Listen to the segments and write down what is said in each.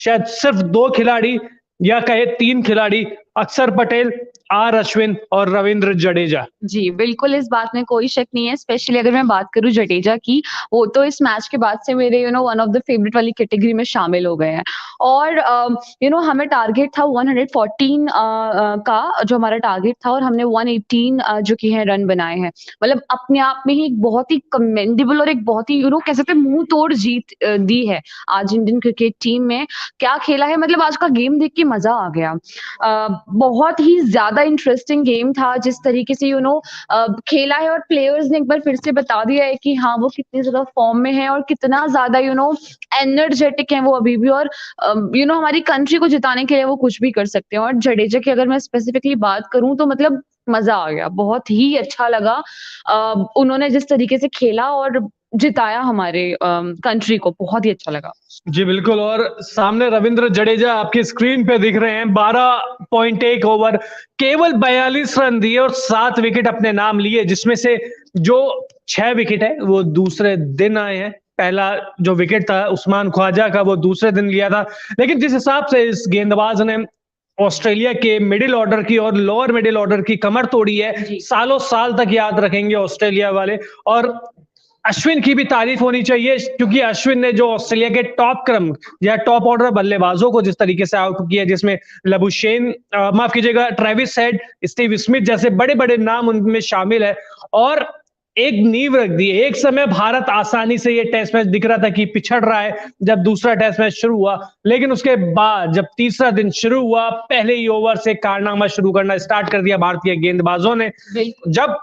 शायद सिर्फ 2 खिलाड़ी या कहे 3 खिलाड़ी, अक्षर पटेल, आर अश्विन और रवींद्र जडेजा। जी, बिल्कुल इस बात में कोई शक नहीं है, स्पेशली अगर मैं बात करूँ जडेजा की, वो तो इस मैच के बाद से मेरे वन ऑफ द फेवरेट वाली कैटेगरी में शामिल हो गए हैं। और हमें टारगेट था 114 का जो हमारा टारगेट था और हमने 118 जो कि है रन बनाए हैं। मतलब अपने आप में ही एक बहुत ही कमेंडेबल और एक बहुत ही कह सकते हैं मुँह तोड़ जीत दी है आज इंडियन क्रिकेट टीम में। क्या खेला है, मतलब आज का गेम देख के मज़ा आ गया। बहुत ही ज़्यादा इंटरेस्टिंग गेम था जिस तरीके से खेला है और प्लेयर्स ने एक बार फिर से बता दिया है कि हाँ, वो कितनी ज़्यादा फ़ॉर्म में हैं और कितना ज़्यादा एनर्जेटिक हैं वो अभी भी और हमारी कंट्री को जिताने के लिए वो कुछ भी कर सकते हैं। और जडेजा की अगर मैं स्पेसिफिकली बात करूँ तो मतलब मज़ा आ गया, बहुत ही अच्छा लगा। उन्होंने जिस तरीके से खेला और जिताया हमारे कंट्री को, बहुत ही अच्छा लगा। जी, बिल्कुल। और सामने रवींद्र जडेजा आपकी स्क्रीन पे दिख रहे हैं, 12.1 ओवर, केवल 42 रन दिए और 7 विकेट अपने नाम लिए, जिसमें से जो 6 विकेट है वो दूसरे दिन आए हैं। पहला जो विकेट था उस्मान ख्वाजा का, वो दूसरे दिन लिया था। लेकिन जिस हिसाब से इस गेंदबाज ने ऑस्ट्रेलिया के मिडिल ऑर्डर की और लोअर मिडिल ऑर्डर की कमर तोड़ी है, सालों साल तक याद रखेंगे ऑस्ट्रेलिया वाले। और अश्विन की भी तारीफ होनी चाहिए, क्योंकि अश्विन ने जो ऑस्ट्रेलिया के टॉप क्रम या टॉप ऑर्डर बल्लेबाजों को जिस तरीके से आउट किया, जिसमें लबुशेन, माफ कीजिएगा, ट्रेविस हेड, स्टीव स्मिथ जैसे बड़े बड़े नाम उनमें शामिल है, और एक नींव रख दी। एक समय भारत आसानी से ये टेस्ट मैच दिख रहा था कि पिछड़ रहा है जब दूसरा टेस्ट मैच शुरू हुआ, लेकिन उसके बाद जब तीसरा दिन शुरू हुआ, पहले ही ओवर से कारनामा शुरू करना स्टार्ट कर दिया भारतीय गेंदबाजों ने। जब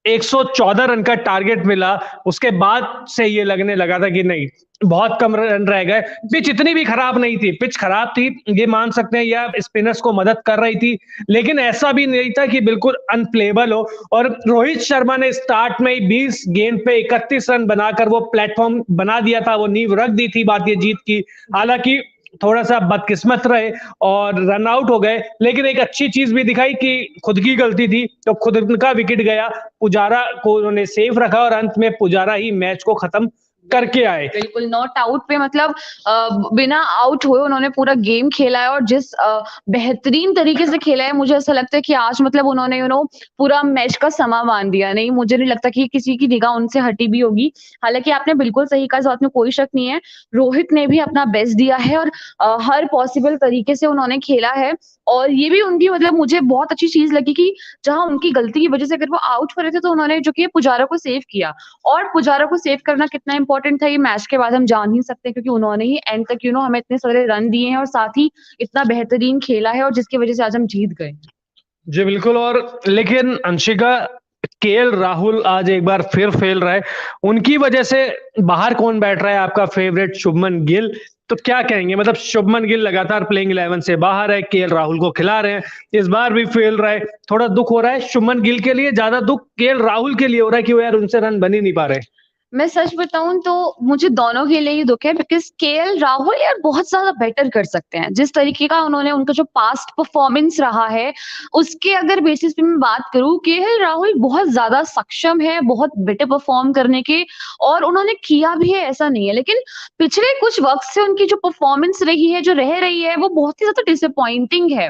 114 रन का टारगेट मिला, उसके बाद से ये लगने लगा था कि नहीं, बहुत कम रन रह गए। पिच इतनी भी खराब नहीं थी, पिच खराब थी ये मान सकते हैं, या स्पिनर्स को मदद कर रही थी, लेकिन ऐसा भी नहीं था कि बिल्कुल अनप्लेबल हो। और रोहित शर्मा ने स्टार्ट में ही 20 गेंद पे 31 रन बनाकर वो प्लेटफॉर्म बना दिया था, वो नींव रख दी थी भारतीय जीत की। हालांकि थोड़ा सा बदकिस्मत रहे और रन आउट हो गए, लेकिन एक अच्छी चीज भी दिखाई कि खुद की गलती थी तो खुद उनका विकेट गया, पुजारा को उन्होंने सेफ रखा और अंत में पुजारा ही मैच को खत्म करके आए। बिल्कुल नॉट आउट पे मतलब बिना आउट हुए उन्होंने पूरा गेम खेला है और जिस बेहतरीन तरीके से खेला है, मुझे ऐसा लगता है कि आज मतलब उन्होंने पूरा मैच का समा बांध दिया। नहीं, मुझे नहीं लगता कि किसी की निगाह उनसे हटी भी होगी। हालांकि आपने बिल्कुल सही कहा, इस बात में कोई शक नहीं है। रोहित ने भी अपना बेस्ट दिया है और हर पॉसिबल तरीके से उन्होंने खेला है। और ये भी उनकी मतलब मुझे बहुत अच्छी चीज लगी कि जहां उनकी गलती की वजह से अगर वो आउट हो रहे थे तो उन्होंने जो कि पुजारा को सेव किया। और पुजारा को सेव करना कितना इंपॉर्टेंट था ये मैच के बाद हम जान ही सकते हैं, क्योंकि उन्होंने ही एंड तक हमें इतने सारे रन दिए हैं और साथ ही इतना बेहतरीन खेला है और जिसकी वजह से आज हम जीत गए। जी बिल्कुल। और लेकिन अंशिका, केएल राहुल आज एक बार फिर फेल रहा है, उनकी वजह से बाहर कौन बैठ रहा है? आपका फेवरेट शुभमन गिल। तो क्या कहेंगे, मतलब शुभमन गिल लगातार प्लेइंग 11 से बाहर है, केएल राहुल को खिला रहे हैं, इस बार भी फेल रहा है। थोड़ा दुख हो रहा है शुभमन गिल के लिए, ज्यादा दुख केएल राहुल के लिए हो रहा है कि वो यार उनसे रन बन ही नहीं पा रहे। मैं सच बताऊं तो मुझे दोनों के लिए ही दुख है, बिकॉज केएल राहुल यार बहुत ज्यादा बेटर कर सकते हैं। जिस तरीके का उनका जो पास्ट परफॉर्मेंस रहा है उसके अगर बेसिस पे मैं बात करूं, केएल राहुल बहुत ज्यादा सक्षम है बहुत बेटर परफॉर्म करने के, और उन्होंने किया भी है, ऐसा नहीं है। लेकिन पिछले कुछ वक्त से उनकी जो परफॉर्मेंस रही है, जो रह रही है, वो बहुत ही ज्यादा डिसअपॉइंटिंग है।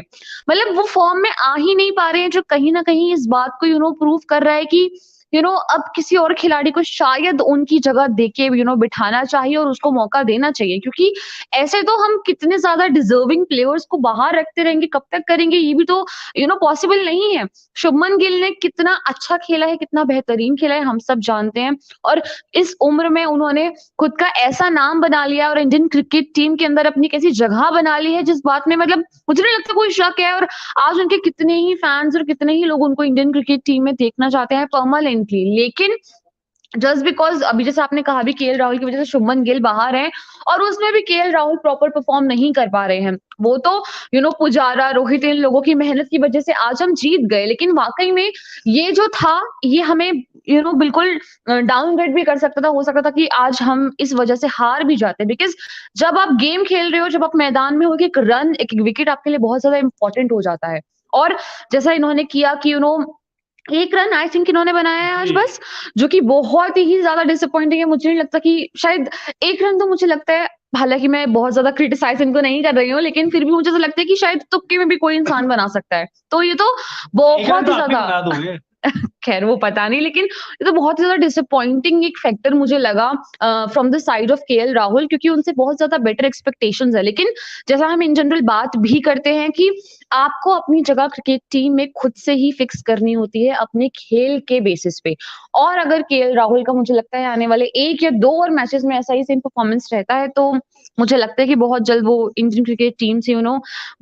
मतलब वो फॉर्म में आ ही नहीं पा रहे हैं, जो कहीं ना कहीं इस बात को प्रूव कर रहा है कि अब किसी और खिलाड़ी को शायद उनकी जगह देके बिठाना चाहिए और उसको मौका देना चाहिए, क्योंकि ऐसे तो हम कितने ज्यादा डिजर्विंग प्लेयर्स को बाहर रखते रहेंगे, कब तक करेंगे, ये भी तो पॉसिबल नहीं है। शुभमन गिल ने कितना अच्छा खेला है, कितना बेहतरीन खेला है, हम सब जानते हैं। और इस उम्र में उन्होंने खुद का ऐसा नाम बना लिया और इंडियन क्रिकेट टीम के अंदर अपनी कैसी जगह बना ली है, जिस बात में मतलब मुझे नहीं लगता कोई शक है। और आज उनके कितने ही फैंस और कितने ही लोग उनको इंडियन क्रिकेट टीम में देखना चाहते हैं परमानेंटली। लेकिन जस्ट बिकॉज अभी जैसे आपने कहा भी केएल राहुल की वजह से शुभमन गिल बाहर है, और उसमें भी केएल राहुल प्रॉपर परफॉर्म नहीं कर पा रहे हैं। वो तो पुजारा, रोहित, इन लोगों की मेहनत की वजह से आज हम जीत गए। लेकिन वाकई में ये जो था, ये हमें बिल्कुल डाउनग्रेड भी कर सकता था। हो सकता था कि आज हम इस वजह से हार भी जाते, बिकॉज जब आप गेम खेल रहे हो, जब आप मैदान में हो, एक रन, एक विकेट आपके लिए बहुत ज्यादा इंपॉर्टेंट हो जाता है। और जैसा इन्होंने किया कि 1 रन आई थिंक इन्होंने बनाया है आज जी। बस, जो कि बहुत ही ज़्यादा डिसअपॉइंटिंग है। मुझे नहीं लगता कि शायद 1 रन तो मुझे लगता है, हालाँकि मैं बहुत ज़्यादा क्रिटिसाइज़ इनको नहीं कर रही हूँ, लेकिन फिर भी मुझे ऐसा लगता है कि शायद तुक्के में भी कोई इंसान बना सकता है। तो ये तो 1 रन बहुत तो ही आप भी ज़्यादा बना दोगे। खैर वो पता नहीं, लेकिन ये तो बहुत ज़्यादा डिसअपॉइंटिंग एक फैक्टर मुझे लगा from the side of KL Rahul, क्योंकि उनसे बहुत ज़्यादा बेटर एक्सपेक्टेशंस है। लेकिन जैसा हम इन जनरल बात भी करते हैं कि आपको अपनी जगह क्रिकेट टीम में खुद से ही फिक्स करनी होती है अपने खेल के बेसिस पे। और अगर केएल राहुल का मुझे लगता है आने वाले 1 या 2 और मैचेस में ऐसा ही सेम परफॉर्मेंस रहता है, तो मुझे लगता है कि बहुत जल्द वो इंडियन क्रिकेट टीम से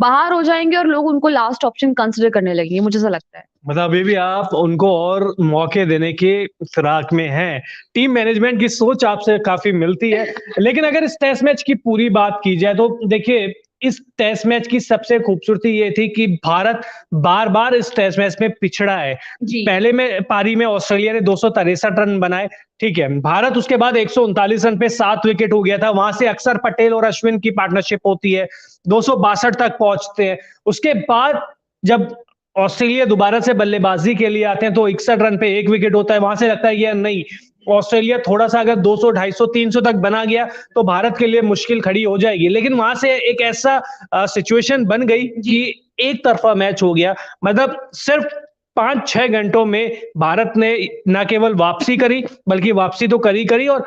बाहर हो जाएँगे और लोग उनको लास्ट ऑप्शन कंसिडर करने लगेंगे, मुझे ऐसा लगता है। मतलब अभी भी आप उनको और मौके देने की फिराक में हैं। टीम मैनेजमेंट की सोच आपसे काफ़ी मिलती है। लेकिन अगर इस टेस्ट मैच की पूरी बात की जाए तो देखिए, इस टेस्ट मैच की सबसे खूबसूरती ये थी कि भारत बार-बार इस टेस्ट मैच में पिछड़ा है। जी। पहले में पारी में ऑस्ट्रेलिया ने 263 रन बनाए, ठीक है। भारत उसके बाद 139 रन पे 7 विकेट हो गया था। वहाँ से अक्षर पटेल और अश्विन की पार्टनरशिप होती है, 262 तक पहुँचते हैं। उसके बाद जब ऑस्ट्रेलिया दोबारा से बल्लेबाजी के लिए आते हैं तो 61 रन पे 1 विकेट होता है। वहां से लगता है यार नहीं, ऑस्ट्रेलिया थोड़ा-सा अगर 200, 250, 300 तक बना गया तो भारत के लिए मुश्किल खड़ी हो जाएगी। लेकिन वहां से एक ऐसा सिचुएशन बन गई जी। कि एक तरफा मैच हो गया। मतलब सिर्फ 5-6 घंटों में भारत ने न केवल वापसी करी, बल्कि वापसी तो करी और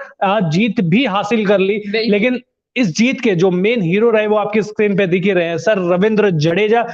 जीत भी हासिल कर ली। बिल्कुल। लेकिन इस जीत के जो मेन हीरो रहे वो आपकी स्क्रीन पे दिख ही रहे हैं, सर रविंद्र जडेजा।